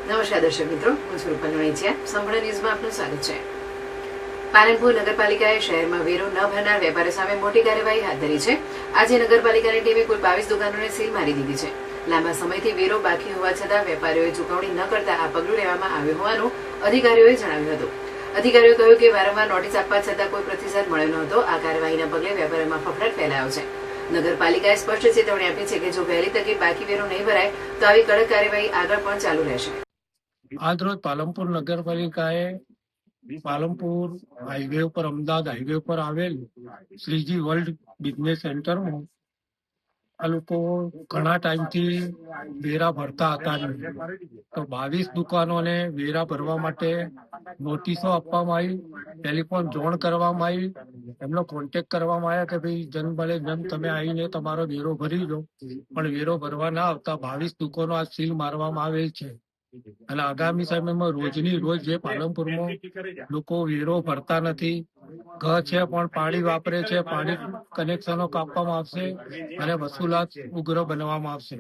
નમસ્કાર દર્શક મિત્રો, હું છું રૂપલ નોઈચિયા. સંપૂર્ણ ન્યૂઝમાં આપનું સ્વાગત છે. પાલનપુર નગરપાલિકાએ શહેરમાં વેરો ન ભરનાર વેપારીઓ સામે મોટી કાર્યવાહી હાથ ધરી છે. આજે નગરપાલિકાની ટીમે કુલ 22 દુકાનોને સીલ મારી દીધી છે. લાંબા સમયથી વેરો બાકી હોવા છતાં વેપારીઓએ ચૂકવણી ન કરતા આ પગલું લેવામાં આવ્યું હોવાનું અધિકારીઓએ જણાવ્યું હતું. અધિકારીઓએ કહ્યું કે વારંવાર નોટિસ આપવા છતાં કોઈ પ્રતિસાદ મળ્યો ન હતો. આ કાર્યવાહીના પગલે વેપારીઓમાં ફફડાટ ફેલાયો છે. નગરપાલિકાએ સ્પષ્ટ ચેતવણી આપી છે કે જો વહેલી તકે બાકી વેરો નહીં ભરાય તો આવી કડક કાર્યવાહી આગળ પણ ચાલુ રહેશે. આજરોજ પાલનપુર નગરપાલિકાએ પાલનપુર હાઈવે ઉપર અમદાવાદ હાઈવે ઉપર આવેલ શ્રીજી વર્લ્ડ બિઝનેસ સેન્ટરમાં આ લોકો ઘણા ટાઈમથી વેરા ભરતા હતા નહીં. તો 22 દુકાનોને વેરા ભરવા માટે નોટિસો આપવામાં આવી, ટેલિફોન જોણ કરવામાં આવી, એમનો કોન્ટેક્ટ કરવામાં આવ્યા કે ભાઈ જન ભલે જન તમે આવીને તમારો વેરો ભરી દો, પણ વેરો ભરવા ના આવતા 22 દુકાનો આ સીલ મારવામાં આવેલ છે. અને આગામી સમયમાં રોજની રોજ જે પાલનપુરમાં લોકો વેરો ભરતા નથી, ઘર છે પણ પાણી વાપરે છે, પાણી કનેક્શનો કાપવામાં આવશે અને વસૂલાત ઉગ્ર બનાવવામાં આવશે.